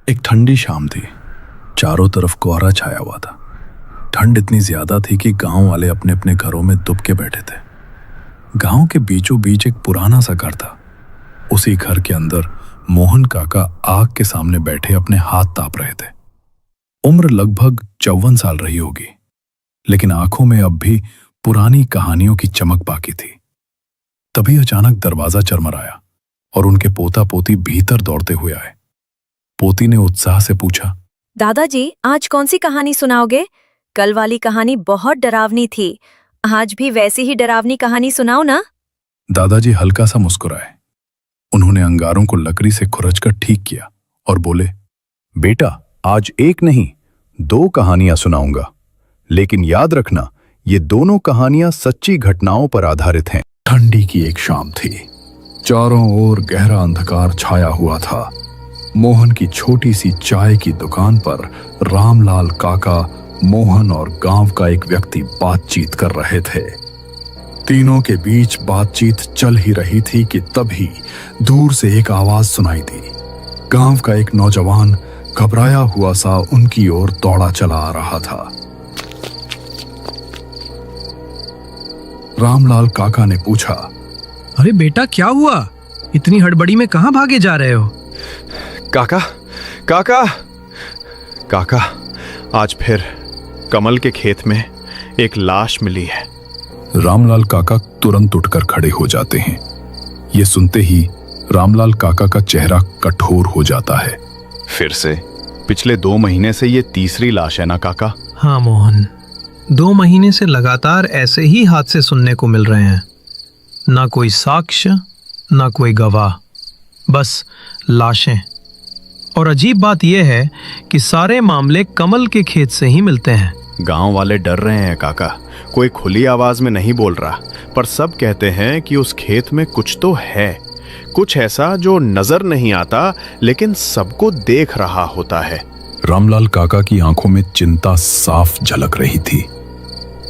एक ठंडी शाम थी। चारों तरफ कोहरा छाया हुआ था। ठंड इतनी ज्यादा थी कि गांव वाले अपने अपने घरों में दुब के बैठे थे। गांव के बीचों बीच एक पुराना सा घर था। उसी घर के अंदर मोहन काका आग के सामने बैठे अपने हाथ ताप रहे थे। उम्र लगभग 54 साल रही होगी, लेकिन आंखों में अब भी पुरानी कहानियों की चमक बाकी थी। तभी अचानक दरवाजा चरमराया और उनके पोता पोती भीतर दौड़ते हुए आए। पोती ने उत्साह से पूछा, दादाजी, आज कौन सी कहानी सुनाओगे? कल वाली कहानी बहुत डरावनी थी। आज भी वैसी ही डरावनी कहानी सुनाओ ना। दादाजी हल्का सा मुस्कुराए। उन्होंने अंगारों को लकड़ी से खुरचकर ठीक किया और बोले, बेटा, आज एक नहीं 2 कहानियां सुनाऊंगा, लेकिन याद रखना ये दोनों कहानियां सच्ची घटनाओं पर आधारित हैं। ठंडी की एक शाम थी। चारों ओर गहरा अंधकार छाया हुआ था। मोहन की छोटी सी चाय की दुकान पर रामलाल काका, मोहन और गांव का एक व्यक्ति बातचीत कर रहे थे। तीनों के बीच बातचीत चल ही रही थी कि तभी दूर से एक आवाज सुनाई दी। गांव का एक नौजवान घबराया हुआ सा उनकी ओर दौड़ा चला आ रहा था। रामलाल काका ने पूछा, अरे बेटा, क्या हुआ? इतनी हड़बड़ी में कहां भागे जा रहे हो? काका काका काका, आज फिर कमल के खेत में एक लाश मिली है। रामलाल काका तुरंत उठकर खड़े हो जाते हैं। ये सुनते ही रामलाल काका का चेहरा कठोर हो जाता है। फिर से पिछले 2 महीने से ये तीसरी लाश है ना काका? हाँ मोहन, 2 महीने से लगातार ऐसे ही हादसे सुनने को मिल रहे हैं। ना कोई साक्ष्य, ना कोई गवाह, बस लाशें। और अजीब बात यह है कि सारे मामले कमल के खेत से ही मिलते हैं। गांव वाले डर रहे हैं काका। कोई खुली आवाज में नहीं बोल रहा, पर सब कहते हैं कि उस खेत में कुछ तो है, कुछ ऐसा जो नजर नहीं आता लेकिन सबको देख रहा होता है। रामलाल काका की आंखों में चिंता साफ झलक रही थी।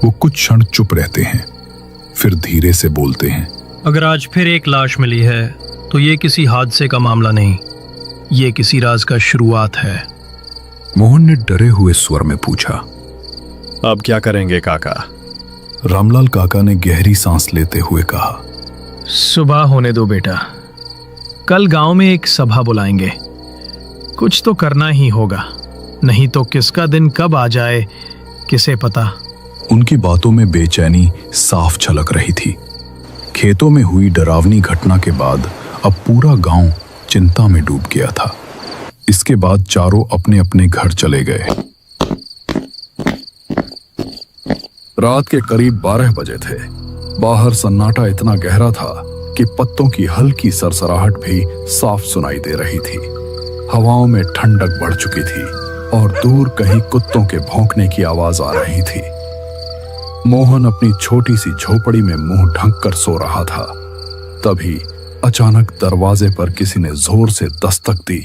वो कुछ क्षण चुप रहते हैं, फिर धीरे से बोलते हैं, अगर आज फिर एक लाश मिली है तो ये किसी हादसे का मामला नहीं, ये किसी राज का शुरुआत है। मोहन ने डरे हुए स्वर में पूछा, अब क्या करेंगे काका? रामलाल काका ने गहरी सांस लेते हुए कहा, सुबह होने दो बेटा, कल गांव में एक सभा बुलाएंगे। कुछ तो करना ही होगा, नहीं तो किसका दिन कब आ जाए किसे पता। उनकी बातों में बेचैनी साफ झलक रही थी। खेतों में हुई डरावनी घटना के बाद अब पूरा गांव चिंता में डूब गया था। इसके बाद चारों अपने अपने घर चले गए। रात के करीब 12 बजे थे। बाहर सन्नाटा इतना गहरा था कि पत्तों की हल्की सरसराहट भी साफ सुनाई दे रही थी। हवाओं में ठंडक बढ़ चुकी थी और दूर कहीं कुत्तों के भौंकने की आवाज आ रही थी। मोहन अपनी छोटी सी झोपड़ी में मुंह ढक कर सो रहा था। तभी अचानक दरवाजे पर किसी ने जोर से दस्तक दी।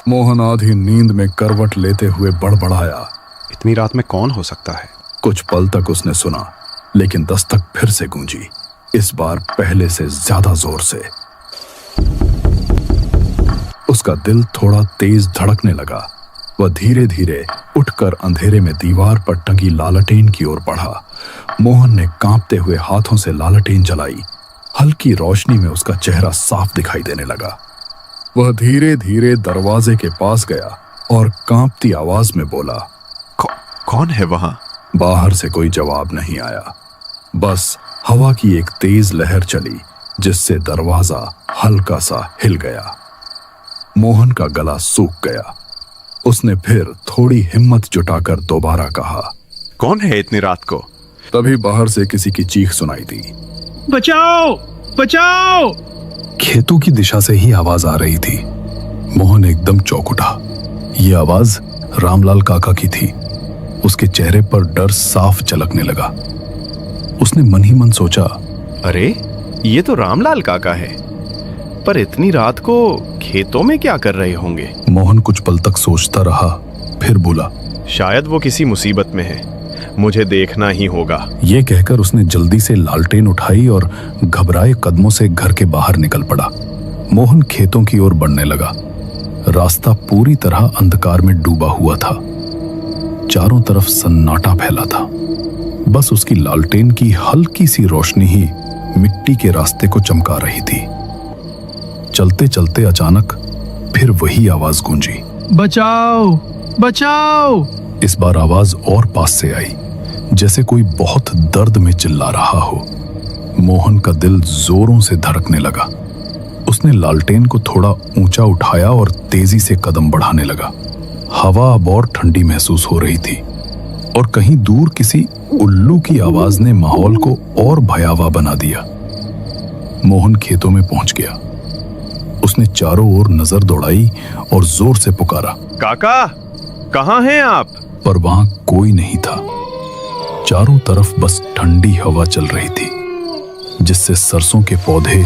मोहन आधी नींद में करवट लेते हुए बड़बड़ाया, इतनी रात में कौन हो सकता है? कुछ पल तक उसने सुना, लेकिन दस्तक फिर से गूंजी, इस बार पहले से ज्यादा जोर से। उसका दिल थोड़ा तेज धड़कने लगा। वह धीरे धीरे उठकर अंधेरे में दीवार पर टंगी लालटेन की ओर बढ़ा। मोहन ने कांपते हुए हाथों से लालटेन जलाई। हल्की रोशनी में उसका चेहरा साफ दिखाई देने लगा। वह धीरे धीरे दरवाजे के पास गया और कांपती आवाज में बोला, कौन है वहां? बाहर से कोई जवाब नहीं आया। बस हवा की एक तेज लहर चली, जिससे दरवाजा हल्का सा हिल गया। मोहन का गला सूख गया। उसने फिर थोड़ी हिम्मत जुटाकर दोबारा कहा, कौन है इतनी रात को? तभी बाहर से किसी की चीख सुनाई दी, बचाओ बचाओ! खेतों की दिशा से ही आवाज आ रही थी। मोहन एकदम चौंक उठा। ये आवाज रामलाल काका की थी। उसके चेहरे पर डर साफ झलकने लगा। उसने मन ही मन सोचा, अरे ये तो रामलाल काका है, पर इतनी रात को खेतों में क्या कर रहे होंगे? मोहन कुछ पल तक सोचता रहा, फिर बोला, शायद वो किसी मुसीबत में है, मुझे देखना ही होगा। ये कहकर उसने जल्दी से लालटेन उठाई और घबराए कदमों से घर के बाहर निकल पड़ा। मोहन खेतों की ओर बढ़ने लगा। रास्ता पूरी तरह अंधकार में डूबा हुआ था। चारों तरफ सन्नाटा फैला था। बस उसकी लालटेन की हल्की सी रोशनी ही मिट्टी के रास्ते को चमका रही थी। चलते चलते अचानक फिर वही आवाज गूंजी, बचाओ बचाओ। इस बार आवाज और पास से आई, जैसे कोई बहुत दर्द में चिल्ला रहा हो। मोहन का दिल जोरों से धड़कने लगा। उसने लालटेन को थोड़ा ऊंचा उठाया और तेजी से कदम बढ़ाने लगा। हवा अब और ठंडी महसूस हो रही थी और कहीं दूर किसी उल्लू की आवाज ने माहौल को और भयावह बना दिया। मोहन खेतों में पहुंच गया। उसने चारों ओर नजर दौड़ाई और जोर से पुकारा, काका, कहाँ हैं आप? पर वहां कोई नहीं था। चारों तरफ बस ठंडी हवा चल रही थी, जिससे सरसों के पौधे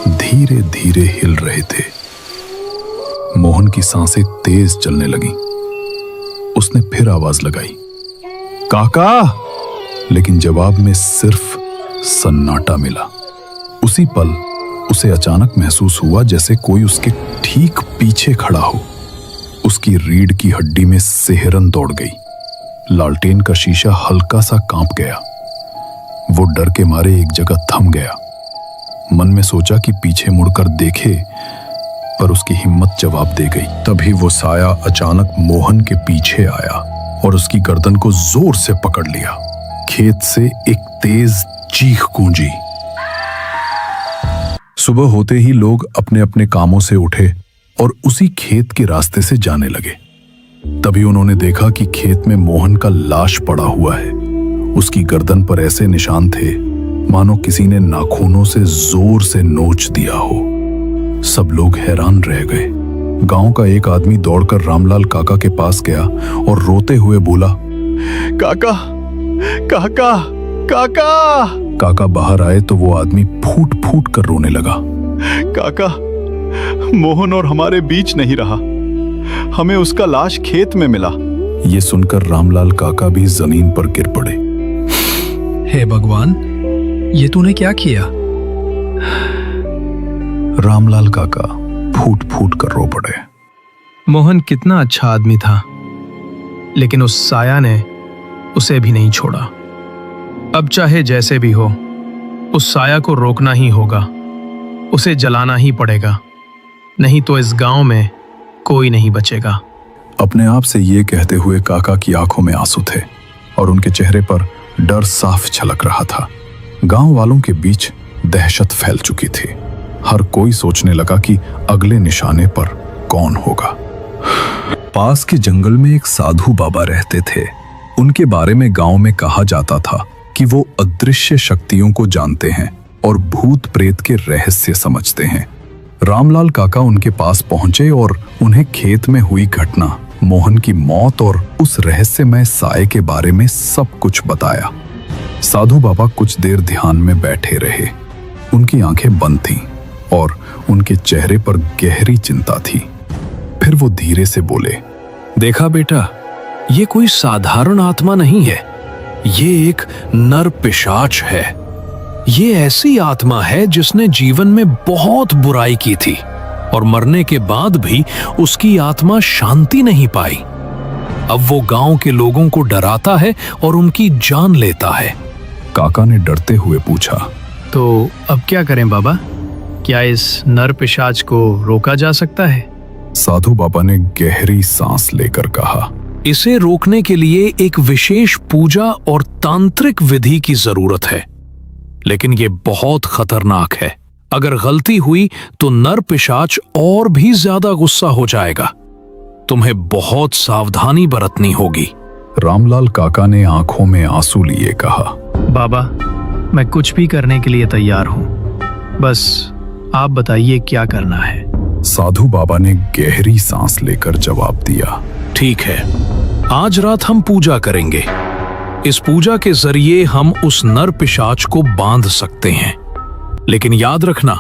धीरे धीरे हिल रहे थे। मोहन की सांसें तेज चलने लगीं। उसने फिर आवाज लगाई, काका, लेकिन जवाब में सिर्फ सन्नाटा मिला। उसी पल उसे अचानक महसूस हुआ जैसे कोई उसके ठीक पीछे खड़ा हो। उसकी रीढ़ की हड्डी में सिहरन दौड़ गई। लालटेन का शीशा हल्का सा कांप गया। वो डर के मारे एक जगह थम गया। मन में सोचा कि पीछे मुड़कर देखे, पर उसकी हिम्मत जवाब दे गई। तभी वो साया अचानक मोहन के पीछे आया और उसकी गर्दन को जोर से पकड़ लिया। खेत से एक तेज चीख गूंजी। सुबह होते ही लोग अपने अपने कामों से उठे और उसी खेत के रास्ते से जाने लगे। तभी उन्होंने देखा कि खेत में मोहन का लाश पड़ा हुआ है। उसकी गर्दन पर ऐसे निशान थे मानो किसी ने नाखूनों से जोर से नोच दिया हो। सब लोग हैरान रह गए। गांव का एक आदमी दौड़कर रामलाल काका के पास गया और रोते हुए बोला, काका, काका, काका। काका बाहर आए तो वो आदमी फूट फूट कर रोने लगा। काका, मोहन और हमारे बीच नहीं रहा। हमें उसका लाश खेत में मिला। ये सुनकर रामलाल काका भी जमीन पर गिर पड़े। हे भगवान, ये तूने क्या किया? रामलाल काका फूट फूट कर रो पड़े। मोहन कितना अच्छा आदमी था, लेकिन उस साया ने उसे भी नहीं छोड़ा। अब चाहे जैसे भी हो, उस साया को रोकना ही होगा। उसे जलाना ही पड़ेगा, नहीं तो इस गांव में कोई नहीं बचेगा। अपने आप से ये कहते हुए काका की आंखों में आंसू थे और उनके चेहरे पर डर साफ झलक रहा था। गांव वालों के बीच दहशत फैल चुकी थी। हर कोई सोचने लगा कि अगले निशाने पर कौन होगा। पास के जंगल में एक साधु बाबा रहते थे। उनके बारे में गांव में कहा जाता था कि वो अदृश्य शक्तियों को जानते हैं और भूत प्रेत के रहस्य समझते हैं। रामलाल काका उनके पास पहुंचे और उन्हें खेत में हुई घटना, मोहन की मौत और उस रहस्यमय साये के बारे में सब कुछ बताया। साधु बाबा कुछ देर ध्यान में बैठे रहे। उनकी आंखें बंद थीं और उनके चेहरे पर गहरी चिंता थी। फिर वो धीरे से बोले, देखा बेटा, ये कोई साधारण आत्मा नहीं है। ये एक नर पिशाच है। ये ऐसी आत्मा है जिसने जीवन में बहुत बुराई की थी और मरने के बाद भी उसकी आत्मा शांति नहीं पाई। अब वो गांव के लोगों को डराता है और उनकी जान लेता है। काका ने डरते हुए पूछा, तो अब क्या करें बाबा? क्या इस नर पिशाच को रोका जा सकता है? साधु बाबा ने गहरी सांस लेकर कहा, इसे रोकने के लिए एक विशेष पूजा और तांत्रिक विधि की जरूरत है, लेकिन ये बहुत खतरनाक है। अगर गलती हुई तो नर पिशाच और भी ज्यादा गुस्सा हो जाएगा। तुम्हें बहुत सावधानी बरतनी होगी। रामलाल काका ने आंखों में आंसू लिए कहा, बाबा, मैं कुछ भी करने के लिए तैयार हूं। बस आप बताइए क्या करना है। साधु बाबा ने गहरी सांस लेकर जवाब दिया, ठीक है, आज रात हम पूजा करेंगे। इस पूजा के जरिए हम उस नर पिशाच को बांध सकते हैं, लेकिन याद रखना,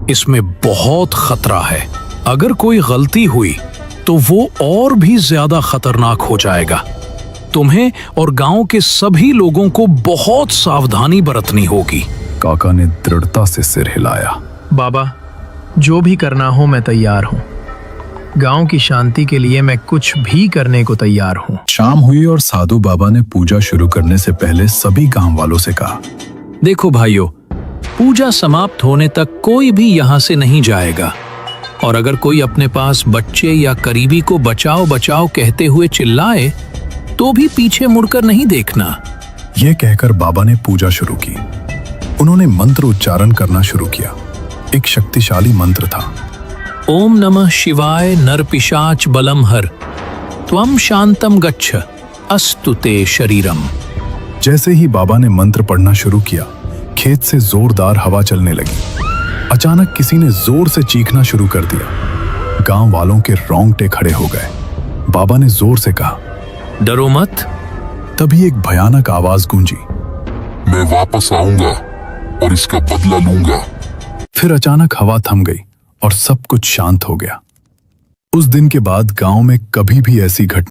इसमें बहुत खतरा है। अगर कोई गलती हुई तो वो और भी ज्यादा खतरनाक हो जाएगा। तुम्हें और गांव के सभी लोगों को बहुत सावधानी बरतनी होगी। काका ने दृढ़ता से सिर हिलाया। बाबा, जो भी करना हो मैं तैयार हूँ। गांव की शांति के लिए मैं कुछ भी करने को तैयार हूँ। शाम हुई और साधु बाबा ने पूजा शुरू करने से पहले सभी गांव वालों से कहा, देखो भाइयों, पूजा समाप्त होने तक कोई भी यहाँ से नहीं जाएगा, और अगर कोई अपने पास बच्चे या करीबी को बचाओ बचाओ कहते हुए चिल्लाए तो भी पीछे मुड़कर नहीं देखना। यह कहकर बाबा ने पूजा शुरू की। उन्होंने मंत्र उच्चारण करना शुरू किया। एक शक्तिशाली मंत्र था। ओम नमः शिवाय नरपिशाच बलम हर, त्वम शांतम गच्छ अस्तु ते शरीरम। जैसे ही बाबा ने मंत्र पढ़ना शुरू किया, खेत से जोरदार हवा चलने लगी। अचानक किसी ने जोर से चीखना शुरू कर दिया। गांव वालों के रोंगटे खड़े हो गए। बाबा ने जोर से कहा, डरो मत। तभी एक भयानक आवाज गूंजी, मैं वापस आऊंगा और इसका बदला लूंगा। फिर अचानक हवा थम गई और सब कुछ शांत हो गया। उस दिन के बाद गांव में कभी भी ऐसी घटना